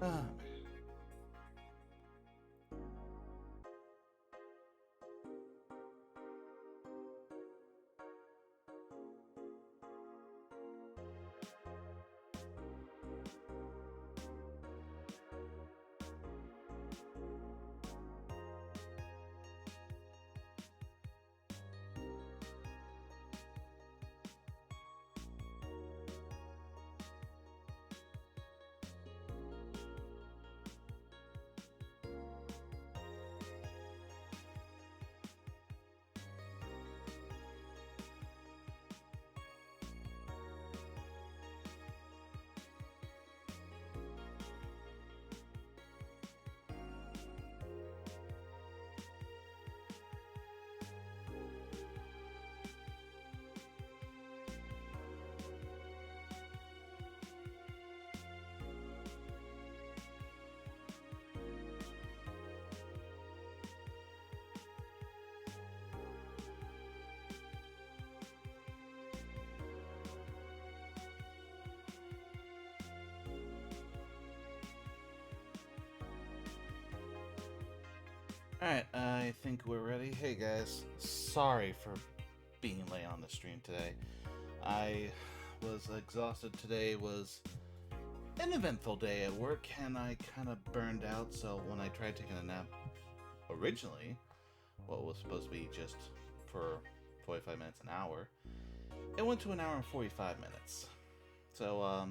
Ah, Alright, I think we're ready. Hey guys, sorry for being late on the stream today. I was exhausted today, was an eventful day at work, and I kind of burned out, so when I tried taking a nap originally, what was supposed to be just for 45 minutes, an hour, it went to an hour and 45 minutes. So,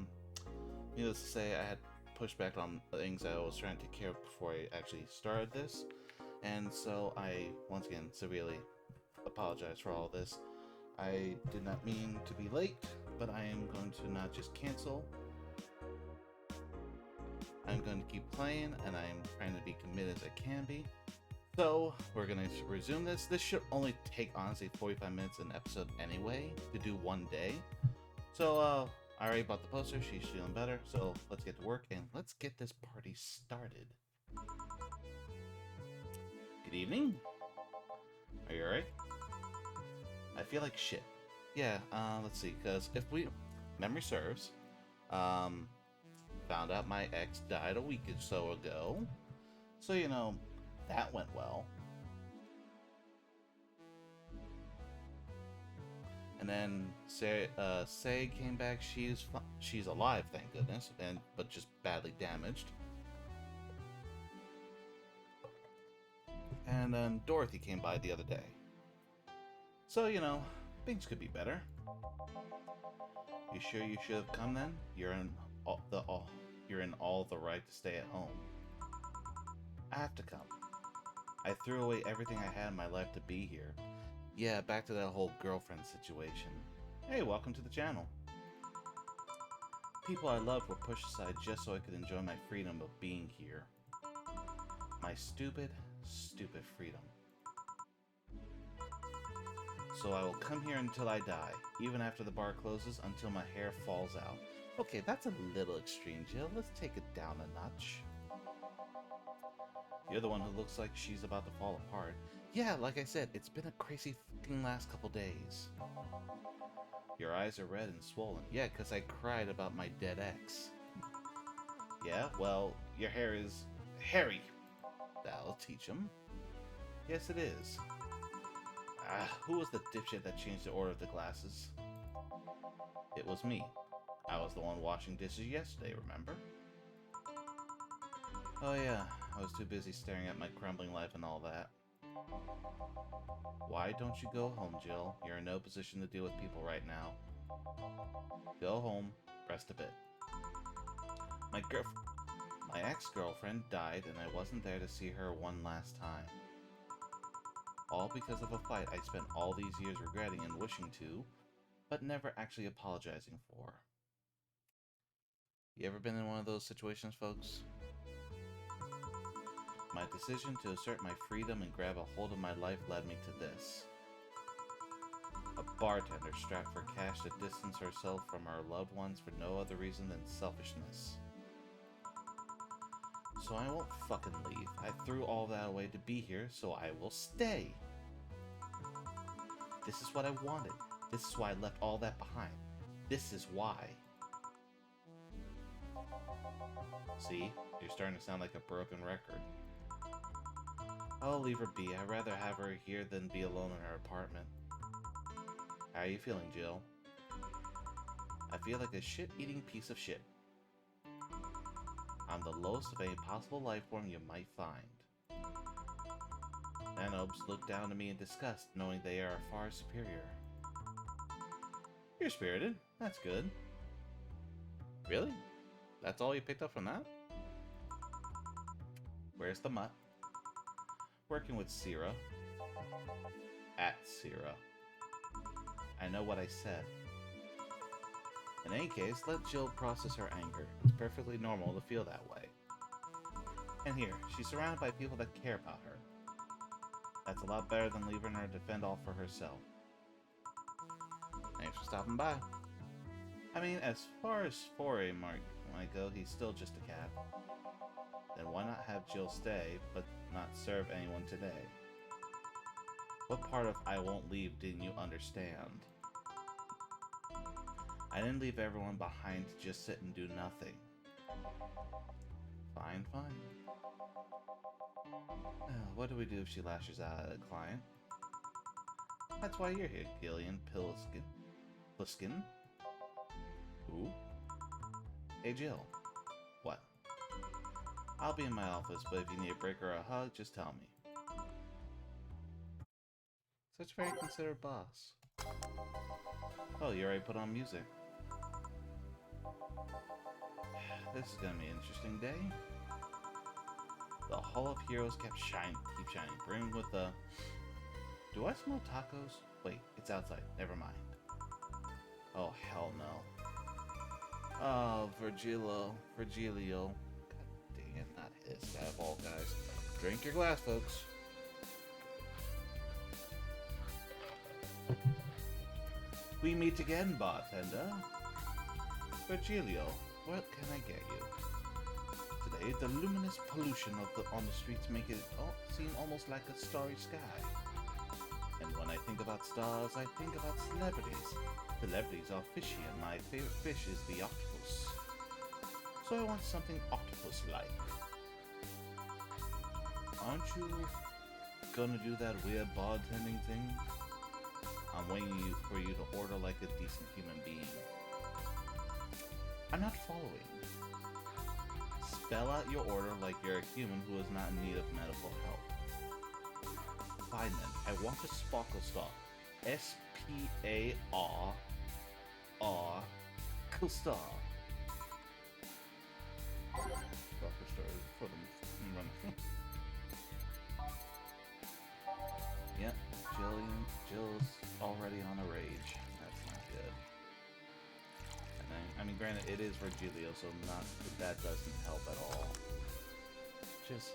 needless to say, I had pushed back on things I was trying to take care of before I actually started this. And so I, once again, severely apologize for all this. I did not mean to be late, but I am going to not just cancel. I'm going to keep playing, and I'm trying to be committed as I can be. So, we're going to resume this. This should only take, honestly, 45 minutes an episode anyway, to do one day. So, I already bought the poster, she's feeling better, so let's get to work, and let's get this party started. Good evening. Are you alright? I feel like shit. Yeah, let's see, because if memory serves, found out my ex died a week or so ago. So, that went well. And then Say came back. She's alive, thank goodness, but just badly damaged. And then Dorothy came by the other day. So, things could be better. You sure you should have come then? You're in all the right to stay at home. I have to come. I threw away everything I had in my life to be here. Yeah, back to that whole girlfriend situation. Hey, welcome to the channel. People I loved were pushed aside just so I could enjoy my freedom of being here. My stupid, stupid freedom. So I will come here until I die, even after the bar closes, until my hair falls out. Okay, that's a little extreme, Jill. Let's take it down a notch. You're the one who looks like she's about to fall apart. Yeah, like I said, it's been a crazy fucking last couple days. Your eyes are red and swollen. Yeah, because I cried about my dead ex. Yeah, well, your hair is hairy. That'll teach him. Yes, it is. Who was the dipshit that changed the order of the glasses? It was me. I was the one washing dishes yesterday, remember? Oh yeah, I was too busy staring at my crumbling life and all that. Why don't you go home, Jill? You're in no position to deal with people right now. Go home, rest a bit. My ex-girlfriend died and I wasn't there to see her one last time. All because of a fight I spent all these years regretting and wishing to, but never actually apologizing for. You ever been in one of those situations, folks? My decision to assert my freedom and grab a hold of my life led me to this. A bartender strapped for cash to distance herself from her loved ones for no other reason than selfishness. So I won't fucking leave. I threw all that away to be here, so I will stay. This is what I wanted. This is why I left all that behind. This is why. See? You're starting to sound like a broken record. I'll leave her be. I'd rather have her here than be alone in her apartment. How are you feeling, Jill? I feel like a shit-eating piece of shit. I'm the lowest of any possible life form you might find. Nanobes look down to me in disgust, knowing they are far superior. You're spirited. That's good. Really? That's all you picked up from that? Where's the mutt? Working with Sierra. At Sierra. I know what I said. In any case, let Jill process her anger. It's perfectly normal to feel that way. And here, she's surrounded by people that care about her. That's a lot better than leaving her to fend all for herself. Thanks for stopping by. I mean, as far as Foray might go, he's still just a cat. Then why not have Jill stay, but not serve anyone today? What part of I won't leave didn't you understand? I didn't leave everyone behind to just sit and do nothing. Fine, fine. What do we do if she lashes out at a client? That's why you're here, Gillian Pliskin. Who? Hey, Jill. What? I'll be in my office, but if you need a break or a hug, just tell me. Such a very considerate boss. Oh, you already put on music. This is gonna be an interesting day. The Hall of Heroes keep shining, brimming with the... Do I smell tacos? Wait, it's outside. Never mind. Oh, hell no. Oh, Virgilio. God dang it, not his. Out of all guys. Drink your glass, folks. We meet again, bartender. Virgilio, what can I get you? Today, the luminous pollution on the streets make it seem almost like a starry sky. And when I think about stars, I think about celebrities. Celebrities are fishy, and my favorite fish is the octopus. So I want something octopus-like. Aren't you gonna do that weird bartending thing? I'm waiting for you to order like a decent human being. I'm not following. Spell out your order like you're a human who is not in need of medical help. Fine then, I want a sparkle star. S-P-A-R-R Star. Sparkle star for them. Yep, Jill's already on a rage. That's not good. And I mean, granted, it is Virgilio, so that doesn't help at all. Just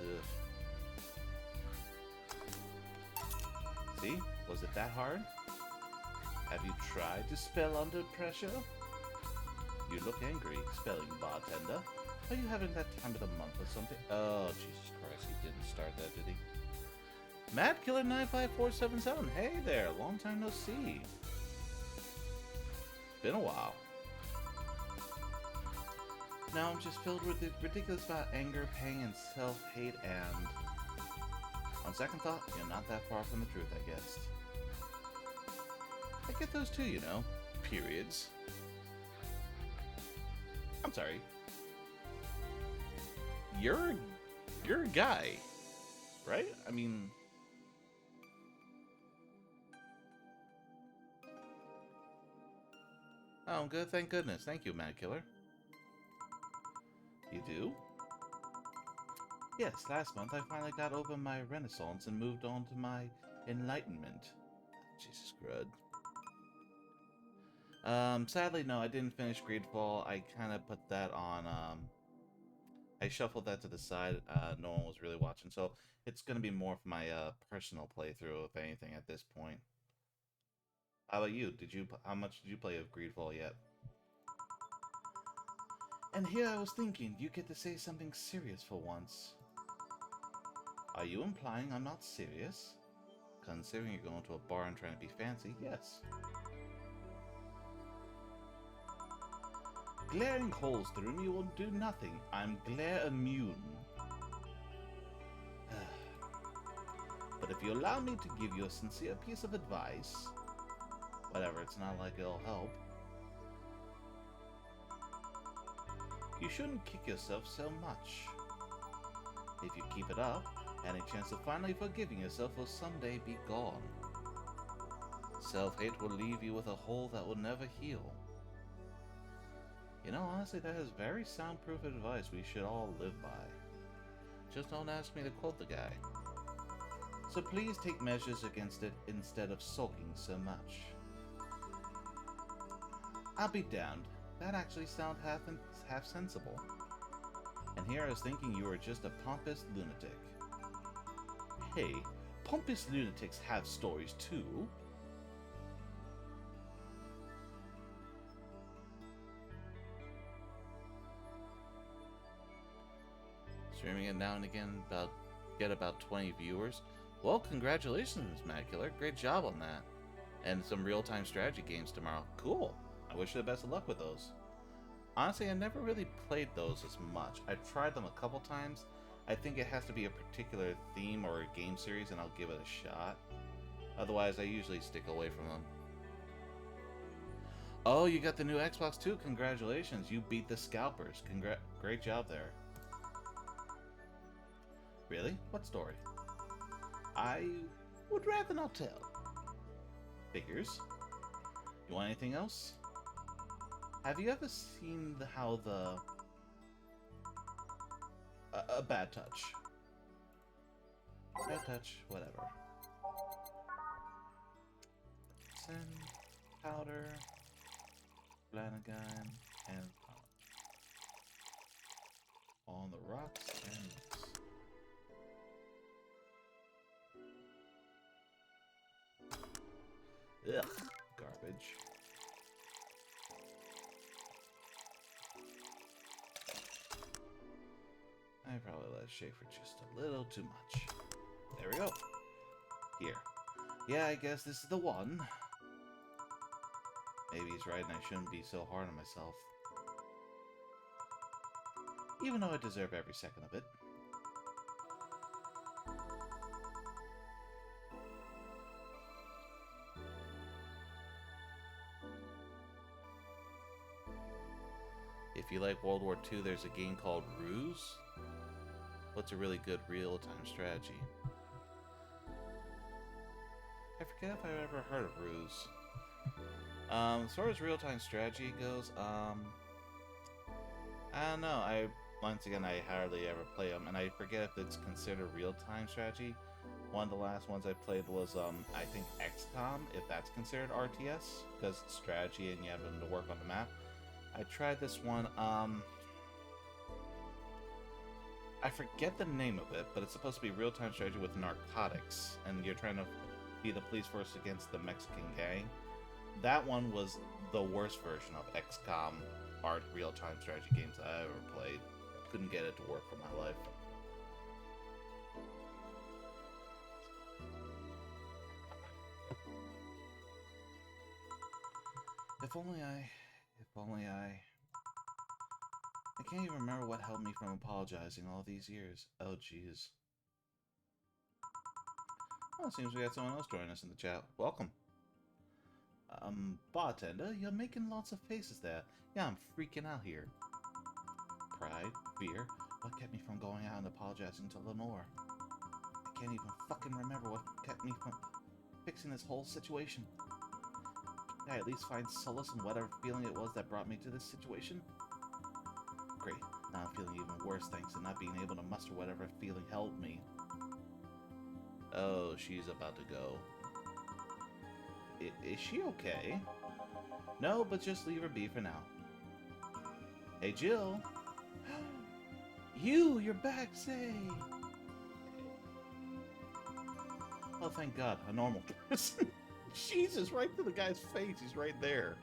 See? Was it that hard? Have you tried to spell under pressure? You look angry, spelling bartender. Are you having that time of the month or something? Oh, Jesus Christ, he didn't start that, did he? MadKiller95477, hey there, long time no see. Been a while. Now I'm just filled with the ridiculous amount of anger, pain, and self-hate, and... On second thought, you're not that far from the truth, I guess. I get those too, you know. Periods. I'm sorry. You're a guy, right? I mean... Oh, good. Thank goodness. Thank you, Mad Killer. You do? Yes, last month I finally got over my Renaissance and moved on to my Enlightenment. Jesus crud. Sadly, no, I didn't finish Greedfall. I kind of put that on, I shuffled that to the side. No one was really watching, so it's going to be more for my, personal playthrough, if anything, at this point. How about you? How much did you play of Greedfall yet? And here I was thinking, you get to say something serious for once. Are you implying I'm not serious? Considering you're going to a bar and trying to be fancy, yes. Glaring holes through me will do nothing. I'm glare immune. But if you allow me to give you a sincere piece of advice, whatever, it's not like it'll help. You shouldn't kick yourself so much. If you keep it up, any chance of finally forgiving yourself will someday be gone. Self-hate will leave you with a hole that will never heal. You know, honestly, that is very soundproof advice we should all live by. Just don't ask me to quote the guy. So please take measures against it instead of sulking so much. I'll be damned. That actually sounds half sensible. And here I was thinking you were just a pompous lunatic. Hey, pompous lunatics have stories too. Streaming it now and again, get about 20 viewers. Well, congratulations, Mad Killer. Great job on that. And some real-time strategy games tomorrow. Cool. I wish you the best of luck with those. Honestly, I never really played those as much. I've tried them a couple times. I think it has to be a particular theme or a game series, and I'll give it a shot. Otherwise, I usually stick away from them. Oh, you got the new Xbox too. Congratulations. You beat the Scalpers. Great job there. Really? What story? I would rather not tell. Figures. You want anything else? Have you ever seen how the... A bad touch. Bad touch, whatever. Sand, powder, Flanagan, and on the rocks and mix. Ugh, garbage. I probably let it shake for just a little too much. There we go. Here. Yeah, I guess this is the one. Maybe he's right and I shouldn't be so hard on myself. Even though I deserve every second of it. If you like World War II, there's a game called Ruse. What's a really good real-time strategy? I forget if I've ever heard of Ruse. As far as real-time strategy goes, I don't know. Once again, I hardly ever play them, and I forget if it's considered real-time strategy. One of the last ones I played was, I think XCOM, if that's considered RTS, because it's strategy and you have them to work on the map. I tried this one, I forget the name of it, but it's supposed to be real-time strategy with narcotics, and you're trying to be the police force against the Mexican gang. That one was the worst version of XCOM real-time strategy games I ever played. Couldn't get it to work for my life. If only I can't even remember what held me from apologizing all these years. Oh, jeez. Well, it seems we got someone else joining us in the chat. Welcome. Bartender, you're making lots of faces there. Yeah, I'm freaking out here. Pride, fear, what kept me from going out and apologizing to Lenore? I can't even fucking remember what kept me from fixing this whole situation. Can I at least find solace in whatever feeling it was that brought me to this situation? Great, now I'm feeling even worse thanks to not being able to muster whatever feeling held me. Oh, she's about to go. Is she okay? No, but just leave her be for now. Hey, Jill. You're back, say. Oh, thank God, a normal person. Jesus, right to the guy's face. He's right there.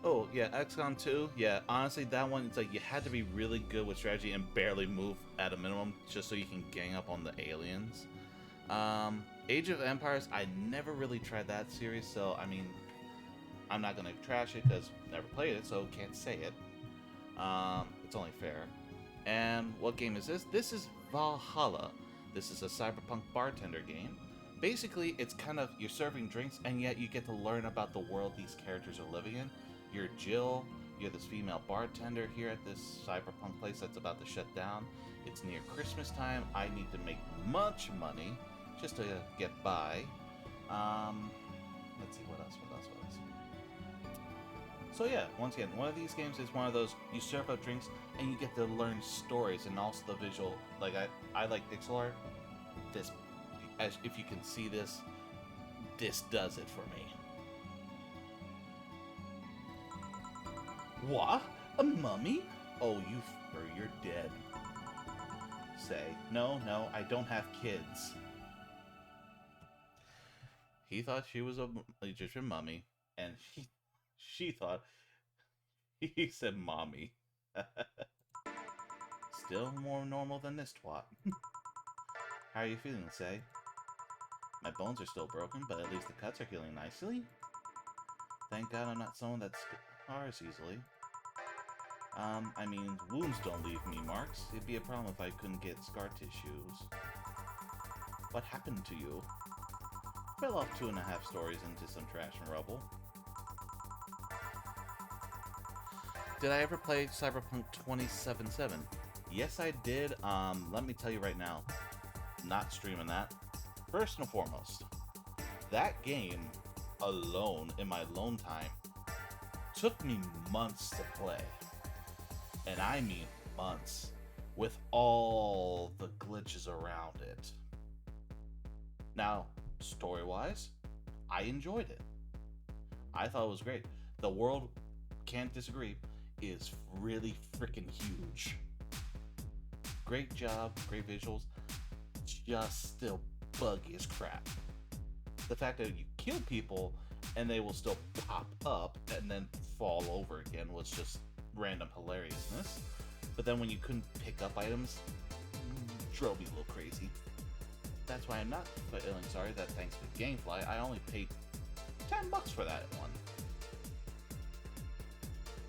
Oh, Yeah, XCOM 2. Yeah, honestly, that one, it's like you had to be really good with strategy and barely move at a minimum just so you can gang up on the aliens. Age of Empires, I never really tried that series, so I mean, I'm not gonna trash it because never played it, so can't say it. It's only fair. And what game is this? This is Valhalla. This is a cyberpunk bartender game. Basically, it's kind of you're serving drinks, and yet you get to learn about the world these characters are living in. You're Jill. You're this female bartender here at this cyberpunk place that's about to shut down. It's near Christmas time. I need to make much money just to get by. Let's see what else. So yeah, once again, one of these games is one of those you serve up drinks and you get to learn stories and also the visual. Like I like pixel art. This, as if you can see this does it for me. What? A mummy? Oh, you're dead. Say, no, I don't have kids. He thought she was a Egyptian mummy, and she thought he said mommy. Still more normal than this twat. How are you feeling, Say? My bones are still broken, but at least the cuts are healing nicely. Thank God I'm not someone that scars easily. I mean, wounds don't leave me marks. It'd be a problem if I couldn't get scar tissues. What happened to you? Fell off 2.5 stories into some trash and rubble. Did I ever play Cyberpunk 2077? Yes, I did. Let me tell you right now, not streaming that. First and foremost, that game alone, in my alone time, took me months to play. And I mean months, with all the glitches around it. Now, story-wise, I enjoyed it. I thought it was great. The world, can't disagree, is really freaking huge. Great job, great visuals, just still buggy as crap. The fact that you kill people and they will still pop up and then fall over again was just random hilariousness. But then when you couldn't pick up items, drove me a little crazy. That's why I'm not feeling sorry that thanks to Gamefly, I only paid $10 for that one.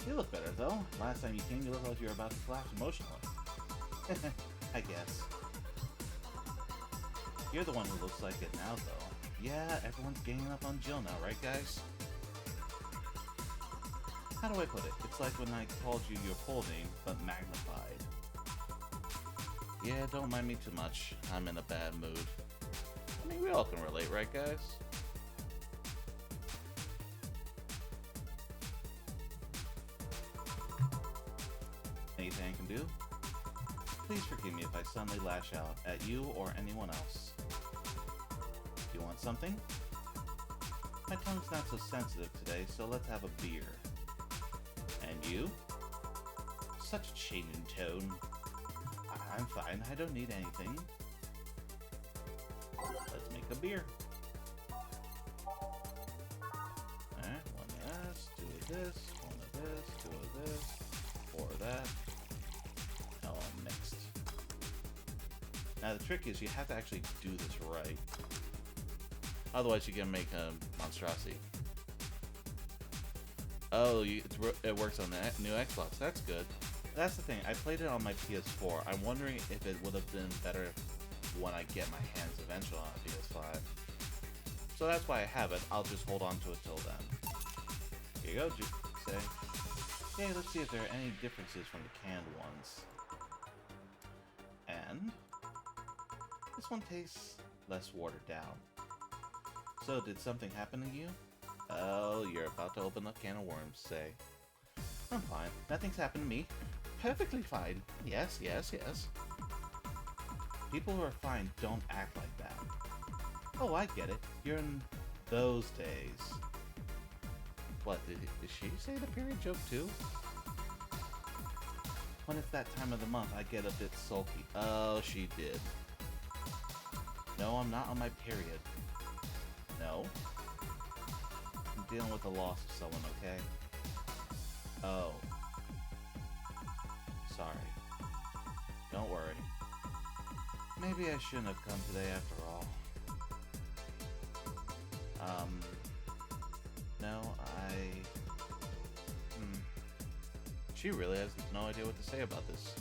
You look better though. Last time you came, you looked like you were about to collapse emotionally. I guess. You're the one who looks like it now though. Yeah, everyone's ganging up on Jill now, right guys? How do I put it? It's like when I called you your full name, but magnified. Yeah, don't mind me too much. I'm in a bad mood. I mean, we all can relate, right guys? Anything I can do? Please forgive me if I suddenly lash out at you or anyone else. You want something? My tongue's not so sensitive today, so let's have a beer. And you? Such a change in tone. I'm fine, I don't need anything. Let's make a beer. Alright, one of this, two of this, one of this, two of this, four of that. All mixed. Now the trick is you have to actually do this right. Otherwise you're gonna make a monstrosity. Oh, it works on the new Xbox. That's good. That's the thing. I played it on my PS4. I'm wondering if it would have been better when I get my hands eventually on a PS5. So that's why I have it. I'll just hold on to it till then. Here you go, say. Okay, let's see if there are any differences from the canned ones. And this one tastes less watered down. So, did something happen to you? Oh, you're about to open a can of worms, say. I'm fine. Nothing's happened to me. Perfectly fine. Yes. People who are fine don't act like that. Oh, I get it. You're in those days. What, did she say the period joke too? When it's that time of the month, I get a bit sulky. Oh, she did. No, I'm not on my period. No. I'm dealing with the loss of someone, okay? Oh. Sorry. Don't worry. Maybe I shouldn't have come today after all. No, She really has no idea what to say about this.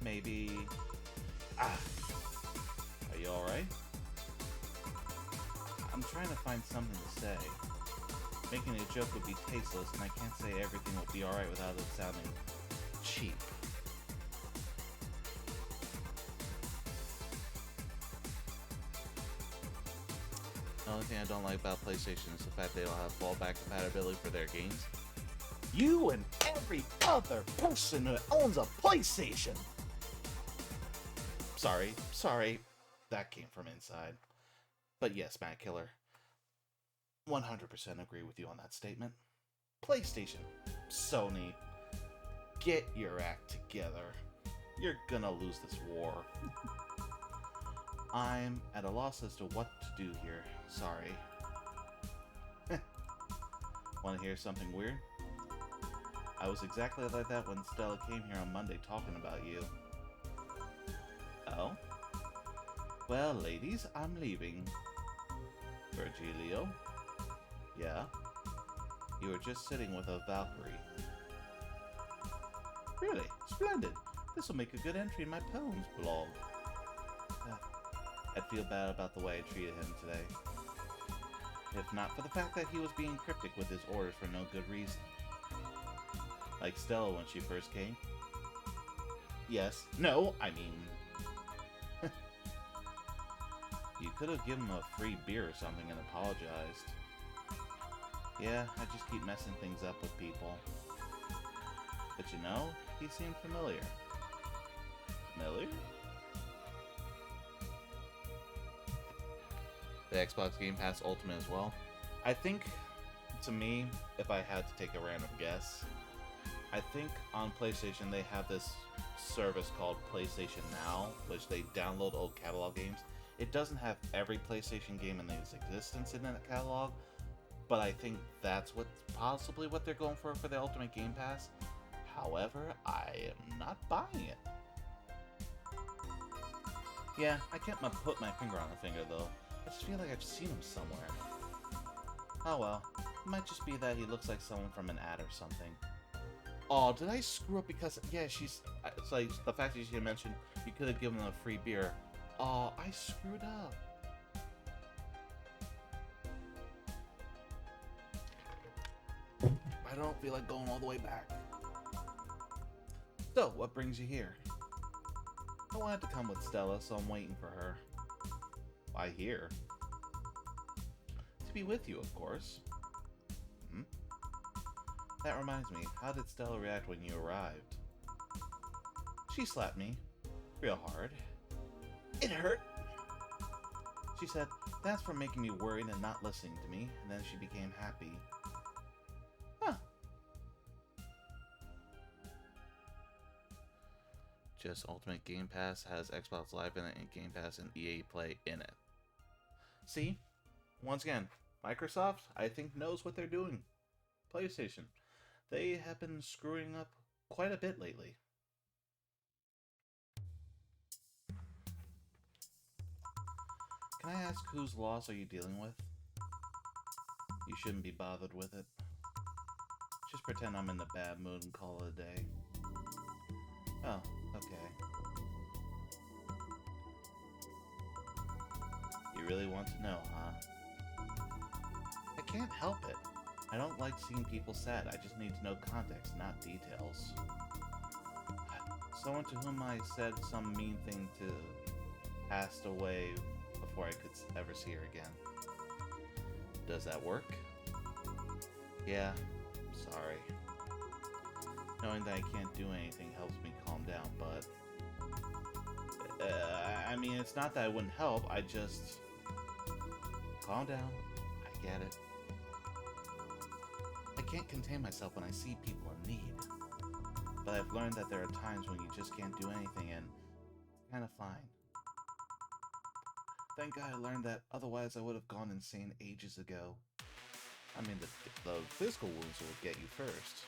Maybe... Are you alright? I'm trying to find something to say. Making a joke would be tasteless, and I can't say everything will be alright without it sounding cheap. The only thing I don't like about PlayStation is the fact they don't have fallback compatibility for their games. You and every other person who owns a PlayStation! Sorry, that came from inside. But yes, Matt Killer, 100% agree with you on that statement. PlayStation, Sony, get your act together. You're gonna lose this war. I'm at a loss as to what to do here. Sorry. Want to hear something weird? I was exactly like that when Stella came here on Monday talking about you. Oh? Well, ladies, I'm leaving. Virgilio? Yeah? You were just sitting with a Valkyrie. Really? Splendid. This will make a good entry in my poems blog. I'd feel bad about the way I treated him today. If not for the fact that he was being cryptic with his orders for no good reason. Like Stella when she first came. Yes. No, I mean... You could have given him a free beer or something and apologized. Yeah, I just keep messing things up with people. But you know, he seemed familiar. Familiar? The Xbox Game Pass Ultimate as well. I think, to me, if I had to take a random guess, I think on PlayStation they have this service called PlayStation Now, which they download old catalog games. It doesn't have every PlayStation game in its existence in that catalog, but I think that's possibly what they're going for the Ultimate Game Pass. However, I am not buying it. Yeah, I can't put my finger on the finger though. I just feel like I've seen him somewhere. Oh well, it might just be that he looks like someone from an ad or something. Oh, did I screw up because... Yeah, it's like the fact that she mentioned you could have given him a free beer. Oh, I screwed up. I don't feel like going all the way back. So, what brings you here? I wanted to come with Stella, so I'm waiting for her. Why here? To be with you, of course. Hmm? That reminds me, how did Stella react when you arrived? She slapped me. Real hard. It hurt! She said, "That's for making me worried and not listening to me," and then she became happy. Huh. Just Ultimate Game Pass has Xbox Live in it and Game Pass and EA Play in it. See? Once again, Microsoft, I think, knows what they're doing. PlayStation. They have been screwing up quite a bit lately. Can I ask whose loss are you dealing with? You shouldn't be bothered with it. Just pretend I'm in a bad mood and call it a day. Oh, okay. You really want to know, huh? I can't help it. I don't like seeing people sad. I just need to know context, not details. Someone to whom I said some mean thing to passed away before I could ever see her again. Does that work? Yeah, sorry. Knowing that I can't do anything helps me calm down, but... I mean, it's not that it wouldn't help, I just... Calm down. I get it. I can't contain myself when I see people in need. But I've learned that there are times when you just can't do anything and... kind of fine. Thank God I learned that, otherwise I would have gone insane ages ago. I mean, the physical wounds will get you first.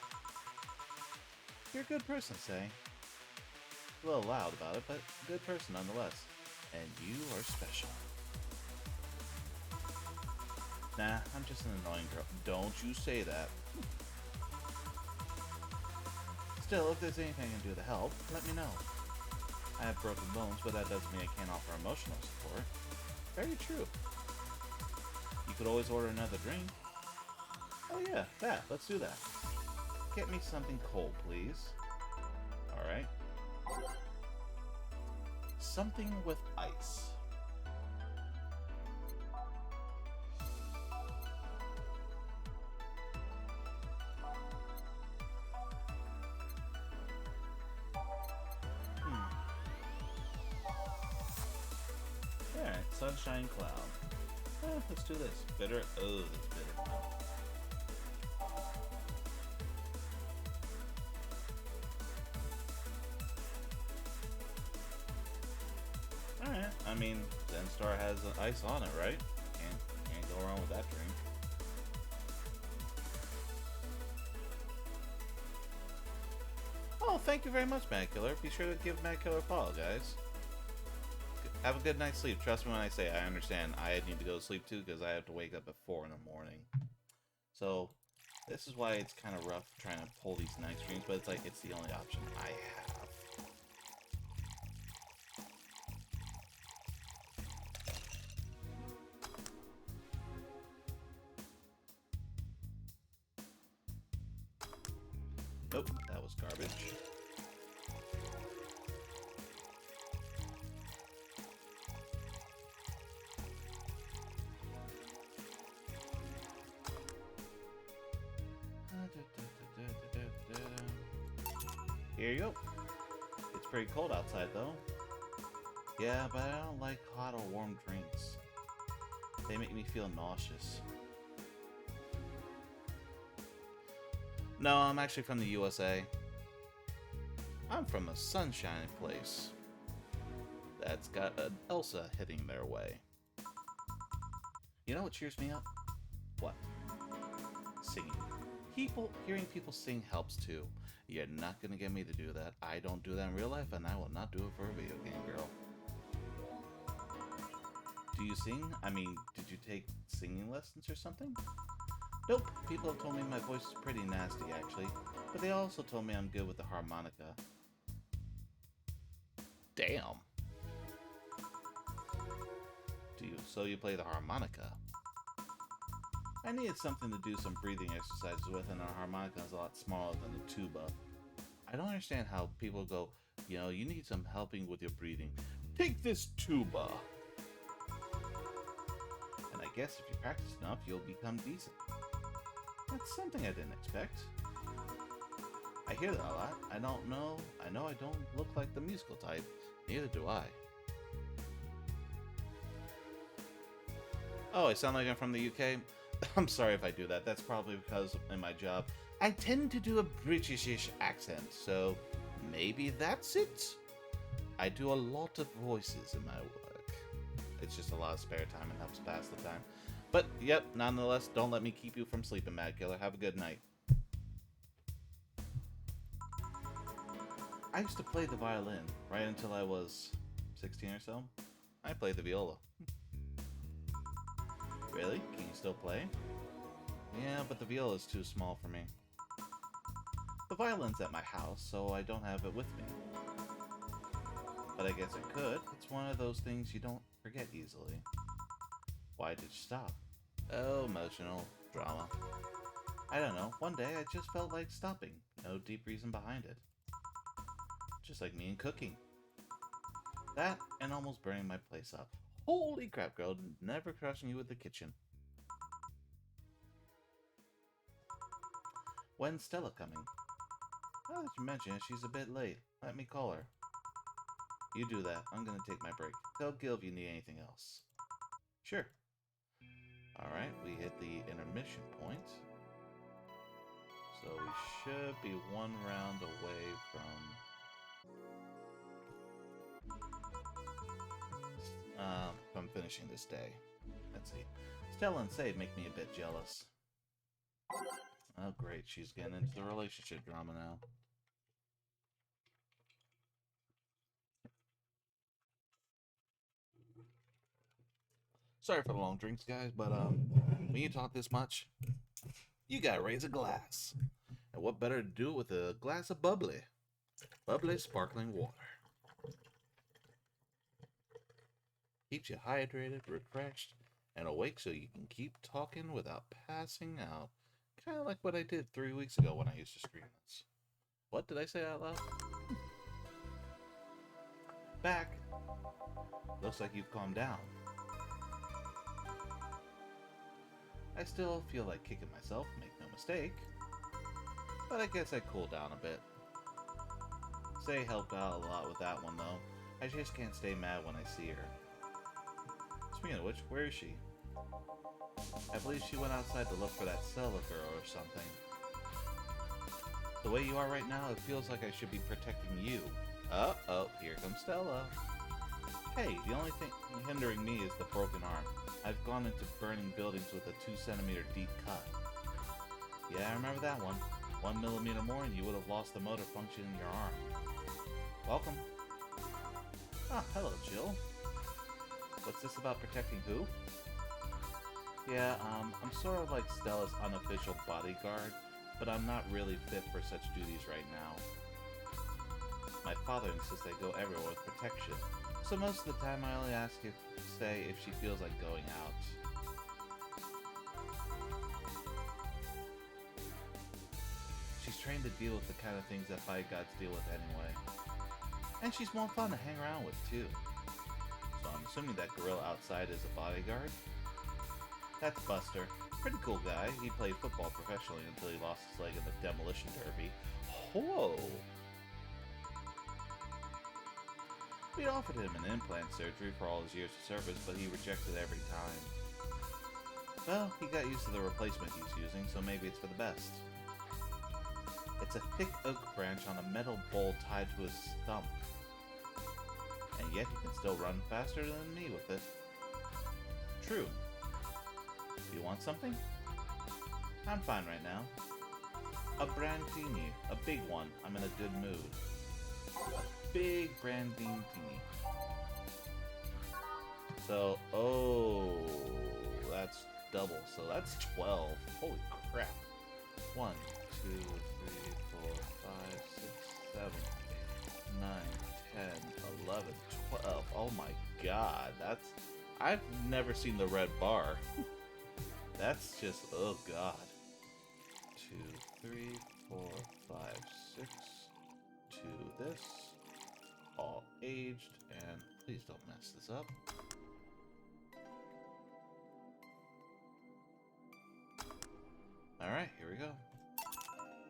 You're a good person, Say. A little loud about it, but a good person nonetheless. And you are special. Nah, I'm just an annoying girl. Don't you say that. Still, if there's anything I can do to help, let me know. I have broken bones, but that doesn't mean I can't offer emotional support. Very true. You could always order another drink. Oh yeah, that. Let's do that. Get me something cold, please. Alright. Something with ice. Alright, sunshine cloud. Let's do this. Bitter. Oh, that's bitter. Alright, I mean, Zenstar has ice on it, right? Can't go wrong with that drink. Oh, thank you very much, Macular. Be sure to give Macular a follow, guys. Have a good night's sleep. Trust me when I say I understand. I need to go to sleep too because I have to wake up at 4 in the morning. So, this is why it's kind of rough trying to pull these night streams, but it's like it's the only option I have. Nope, that was garbage. Here you go. It's pretty cold outside though. Yeah, but I don't like hot or warm drinks. They make me feel nauseous. No, I'm actually from the USA. I'm from a sunshiny place that's got an Elsa hitting their way. You know what cheers me up? What? Singing. Hearing people sing helps too. You're not gonna get me to do that. I don't do that in real life, and I will not do it for a video game, girl. Do you sing? I mean, did you take singing lessons or something? Nope. People have told me my voice is pretty nasty, actually. But they also told me I'm good with the harmonica. Damn. So you play the harmonica? I needed something to do some breathing exercises with, and a harmonica is a lot smaller than a tuba. I don't understand how people go, you know, you need some helping with your breathing. Take this tuba! And I guess if you practice enough, you'll become decent. That's something I didn't expect. I hear that a lot. I know I don't look like the musical type. Neither do I. Oh, I sound like I'm from the UK? I'm sorry if I do that. That's probably because in my job, I tend to do a Britishish accent, so maybe that's it? I do a lot of voices in my work. It's just a lot of spare time and helps pass the time. But, yep, nonetheless, don't let me keep you from sleeping, Mad Killer. Have a good night. I used to play the violin right until I was 16 or so. I played the viola. Really? Can you still play? Yeah, but the viola is too small for me. The violin's at my house, so I don't have it with me. But I guess I could. It's one of those things you don't forget easily. Why did you stop? Oh, emotional drama. I don't know. One day I just felt like stopping. No deep reason behind it. Just like me and cooking. That and almost burning my place up. Holy crap, girl. Never crushing you with the kitchen. When's Stella coming? Now that you mention it, she's a bit late. Let me call her. You do that. I'm gonna take my break. Tell Gil if you need anything else. Sure. Alright, we hit the intermission point. So we should be one round away from finishing this day. Let's see. Stella and Sade make me a bit jealous. Oh, great. She's getting into the relationship drama now. Sorry for the long drinks, guys, but when you talk this much, you gotta raise a glass. And what better to do it with a glass of bubbly? Bubbly sparkling water. Keeps you hydrated, refreshed, and awake so you can keep talking without passing out. Kind of like what I did 3 weeks ago when I used to stream this. What did I say out loud? Back. Looks like you've calmed down. I still feel like kicking myself, make no mistake. But I guess I cooled down a bit. Say helped out a lot with that one though. I just can't stay mad when I see her. Speaking of which, where is she? I believe she went outside to look for that Stella girl or something. The way you are right now, it feels like I should be protecting you. Uh-oh, here comes Stella. Hey, the only thing hindering me is the broken arm. I've gone into burning buildings with a 2-centimeter deep cut. Yeah, I remember that one. 1 millimeter more and you would have lost the motor function in your arm. Welcome. Ah, hello, Jill. What's this about protecting who? Yeah, I'm sort of like Stella's unofficial bodyguard, but I'm not really fit for such duties right now. My father insists I go everywhere with protection, so most of the time I only ask if she feels like going out. She's trained to deal with the kind of things that bodyguards deal with anyway. And she's more fun to hang around with, too. So I'm assuming that gorilla outside is a bodyguard? That's Buster. Pretty cool guy. He played football professionally until he lost his leg in the demolition derby. Whoa! We offered him an implant surgery for all his years of service, but he rejected every time. Well, he got used to the replacement he's using, so maybe it's for the best. It's a thick oak branch on a metal bowl tied to his stump. And yet he can still run faster than me with it. True. Do you want something? I'm fine right now. A brandini, a big one. I'm in a good mood. A big brandini. So, oh, that's double. So that's 12. Holy crap. 1, 2, 3, 4, 5, 6, 7, 8, 9, 10, 11, 12. Oh my god, that's... I've never seen the red bar. That's just, oh god. 2, 3, 4, 5, 6. 2 this. All aged, and please don't mess this up. Alright, here we go.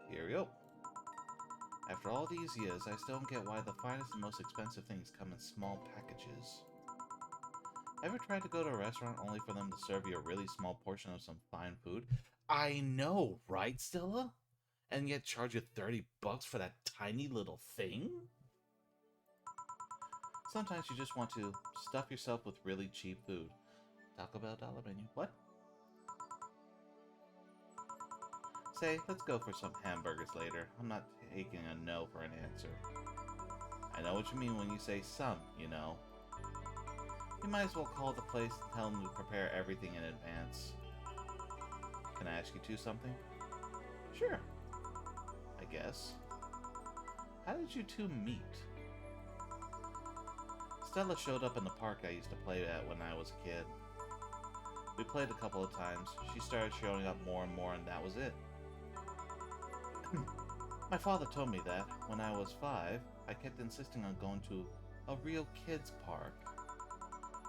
Here we go. After all these years, I still don't get why the finest and most expensive things come in small packages. Ever tried to go to a restaurant only for them to serve you a really small portion of some fine food? I know, right, Stella? And yet charge you $30 for that tiny little thing? Sometimes you just want to stuff yourself with really cheap food. Taco Bell dollar menu. What? Say, let's go for some hamburgers later. I'm not taking a no for an answer. I know what you mean when you say some, you know. You might as well call the place and tell them to prepare everything in advance. Can I ask you two something? Sure. I guess. How did you two meet? Stella showed up in the park I used to play at when I was a kid. We played a couple of times. She started showing up more and more, and that was it. My father told me that, when I was 5, I kept insisting on going to a real kids park.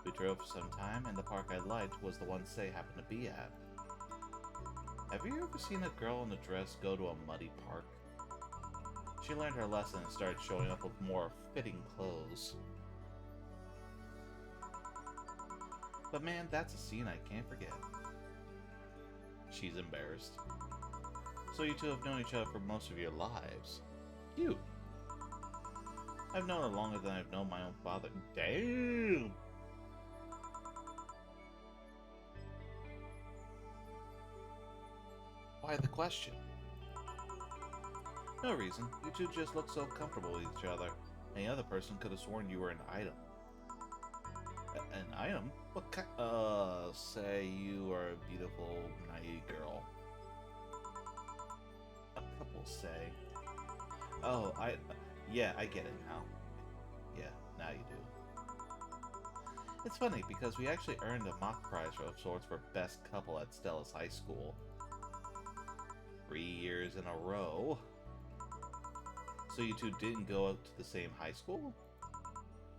We drove for some time, and the park I liked was the one Say happened to be at. Have you ever seen a girl in a dress go to a muddy park? She learned her lesson and started showing up with more fitting clothes. But man, that's a scene I can't forget. She's embarrassed. So you two have known each other for most of your lives. You. I've known her longer than I've known my own father. Damn! Why the question? No reason. You two just look so comfortable with each other. Any other person could have sworn you were an item. An item? What kind? Say you are a beautiful, naive girl. A couple say. Oh, yeah, I get it now. Yeah, now you do. It's funny because we actually earned a mock prize of sorts for best couple at Stella's high school. 3 years in a row. So you two didn't go up to the same high school?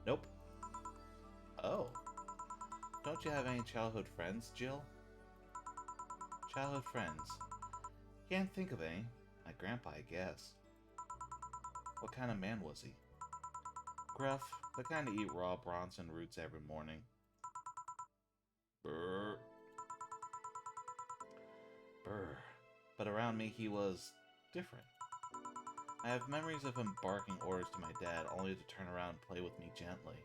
Nope. Oh. Don't you have any childhood friends, Jill? Childhood friends. Can't think of any. My grandpa, I guess. What kind of man was he? Gruff, the kind to eat raw Bronson roots every morning. Brr. Brr. But around me he was different. I have memories of him barking orders to my dad, only to turn around and play with me gently.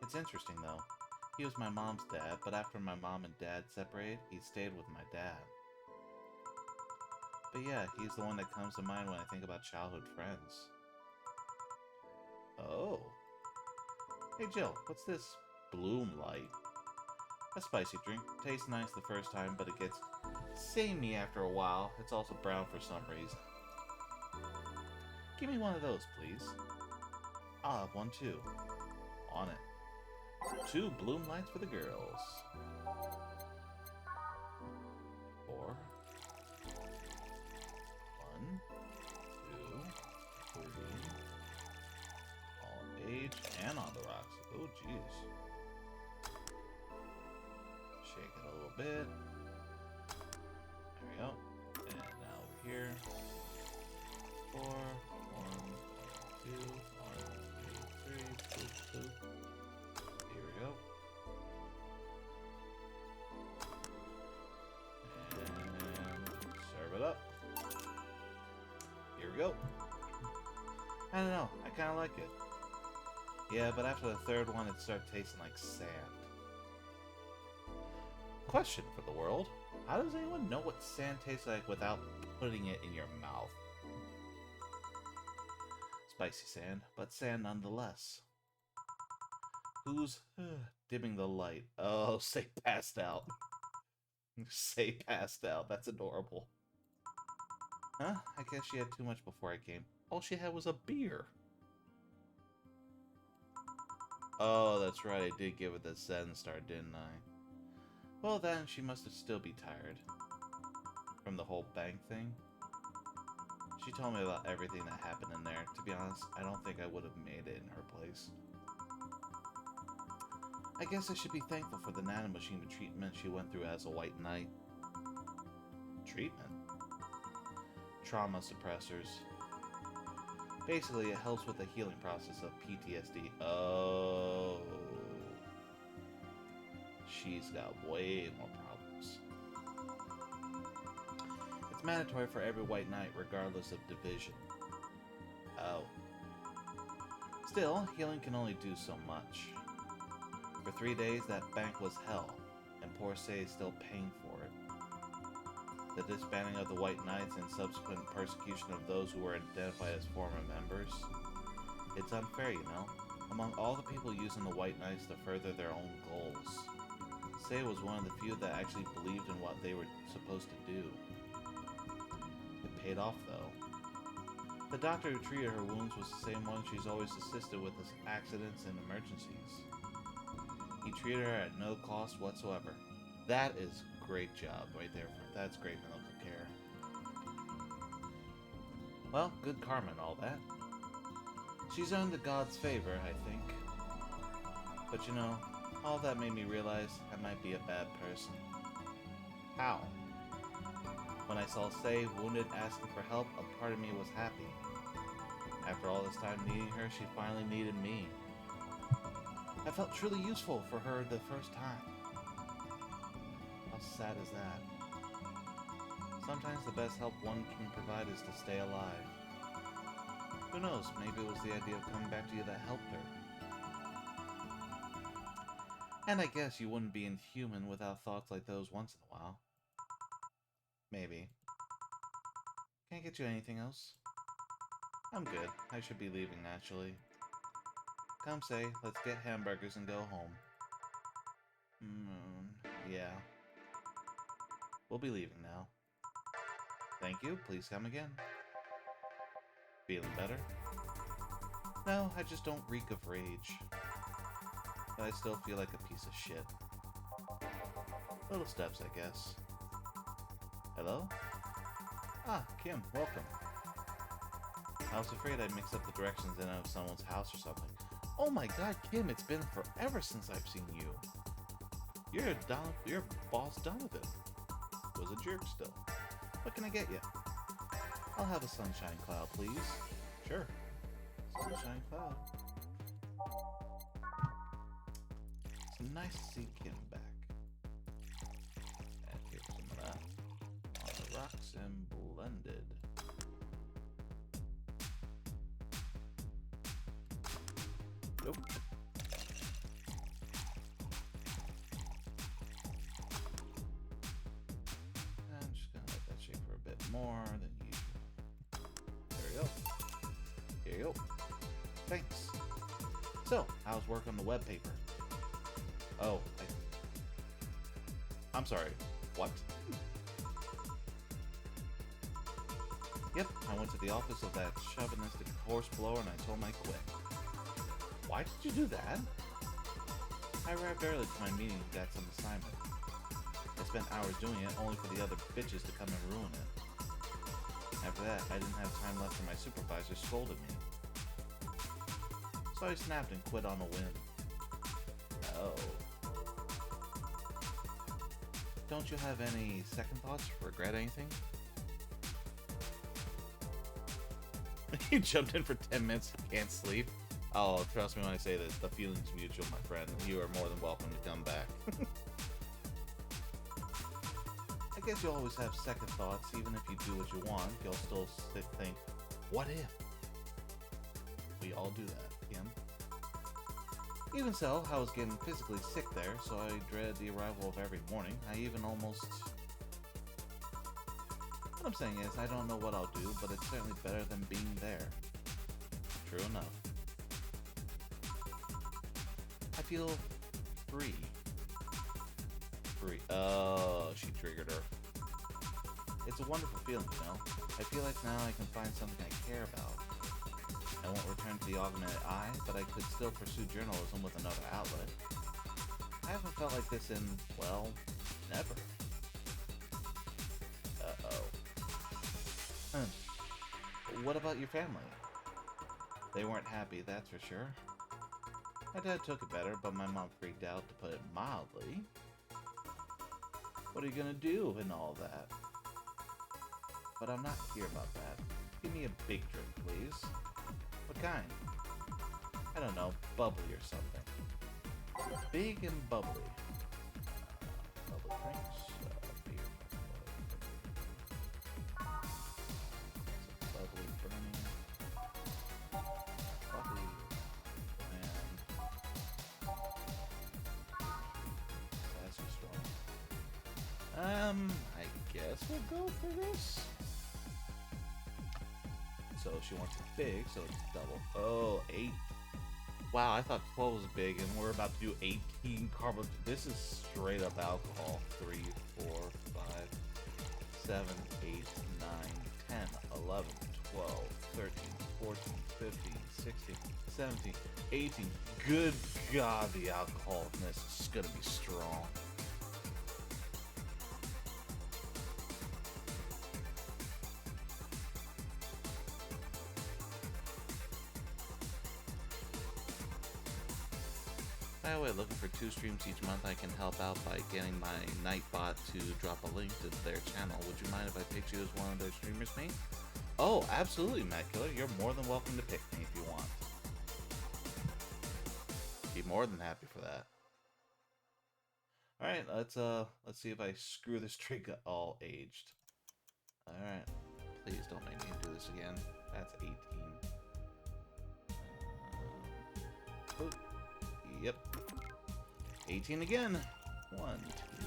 It's interesting, though. He was my mom's dad, but after my mom and dad separated, he stayed with my dad. But yeah, he's the one that comes to mind when I think about childhood friends. Oh. Hey Jill, what's this Bloom Light? A spicy drink. Tastes nice the first time, but it gets samey after a while. It's also brown for some reason. Give me one of those, please. I'll have one too. On it. 2 Bloom Lights for the girls. 4. 1, 2, 3. All age and on the rocks. Oh, jeez. Shake it a little bit. There we go. And now over here. 4, 1, 2, 1, 2, 3, boop, boop. Here we go. And serve it up. Here we go. I don't know, I kinda like it. Yeah, but after the third one, it started tasting like sand. Question for the world. How does anyone know what sand tastes like without putting it in your mouth? Spicy sand, but sand nonetheless. Who's dimming the light? Oh, say passed out. Say passed out. That's adorable. Huh? I guess she had too much before I came. All she had was a beer. Oh, that's right. I did give it the Zen star, didn't I? Well, then she must have still be tired. From the whole bank thing. She told me about everything that happened in there. To be honest, I don't think I would have made it in her place. I guess I should be thankful for the nanomachine treatment she went through as a White Knight. Treatment? Trauma suppressors. Basically, it helps with the healing process of PTSD. Oh. She's got way more problems. It's mandatory for every White Knight, regardless of division. Oh. Still, healing can only do so much. For 3 days, that bank was hell, and poor Say is still paying for it. The disbanding of the White Knights and subsequent persecution of those who were identified as former members. It's unfair, you know, among all the people using the White Knights to further their own goals. Say was one of the few that actually believed in what they were supposed to do. It paid off, though. The doctor who treated her wounds was the same one she's always assisted with as accidents and emergencies. He treated her at no cost whatsoever. That is great job right there. That's great medical care. Well, good karma and all that. She's earned the god's favor, I think. But you know, all that made me realize I might be a bad person. How? When I saw Say wounded asking for help, a part of me was happy. After all this time needing her, she finally needed me. I felt truly useful for her the first time. How sad is that? Sometimes the best help one can provide is to stay alive. Who knows, maybe it was the idea of coming back to you that helped her. And I guess you wouldn't be inhuman without thoughts like those once in a while. Maybe. Can't get you anything else? I'm good. I should be leaving, actually. Come say, let's get hamburgers and go home. Yeah. We'll be leaving now. Thank you. Please come again. Feeling better? No, I just don't reek of rage. But I still feel like a piece of shit. Little steps, I guess. Hello? Ah, Kim, welcome. I was afraid I'd mix up the directions in of someone's house or something. Oh my god, Kim, it's been forever since I've seen you. Your boss Donovan was a jerk still. What can I get you? I'll have a sunshine cloud, please. Sure. Sunshine cloud. It's nice to see Kim back. And here's some of that. On the rocks and blended. Nope. I'm just gonna let that shake for a bit more than usual. There we go. Here you go. Thanks. So, how's work on the web paper? Oh, I'm sorry. What? Yep, I went to the office of that chauvinistic horseblower and I told him I quit. Why did you do that? I arrived early to my meeting and got some assignment. I spent hours doing it only for the other bitches to come and ruin it. After that, I didn't have time left and my supervisor scolded me. So I snapped and quit on a whim. Oh. Don't you have any second thoughts? Regret anything? You jumped in for 10 minutes, can't sleep? Oh, trust me when I say this, the feeling's mutual, my friend. You are more than welcome to come back. I guess you'll always have second thoughts, even if you do what you want, you'll still think, what if? We all do that, Kim. Even so, I was getting physically sick there, so I dreaded the arrival of every morning. I even almost... What I'm saying is, I don't know what I'll do, but it's certainly better than being there. True enough. I feel free. Free. Oh, she triggered her. It's a wonderful feeling, you know? I feel like now I can find something I care about. I won't return to the augmented eye, but I could still pursue journalism with another outlet. I haven't felt like this in, well, never. Uh-oh. What about your family? They weren't happy, that's for sure. My dad took it better, but my mom freaked out, to put it mildly. What are you gonna do in all that? But I'm not here about that. Give me a big drink, please. What kind? I don't know, bubbly or something. Big and bubbly. Bubbly drinks, beer. Bubbly burning. Bubbly. That's strong. I guess we'll go for this. So she wants it big, so it's double. Oh, 8. Wow, I thought 12 was big, and we're about to do 18 carbon. This is straight up alcohol. 3, 4, 5, 7, 8, 9, 10, 11, 12, 13, 14, 15, 16, 17, 18. Good God, the alcohol in this is going to be strong. By the way, looking for 2 streams each month, I can help out by getting my Nightbot to drop a link to their channel. Would you mind if I picked you as one of their streamers, mate? Oh, absolutely, Matt Killer. You're more than welcome to pick me if you want. Be more than happy for that. Alright, let's see if I screw this drink all aged. Alright. Please don't make me do this again. That's 18. Boop. Yep. 18 again. 1, 2.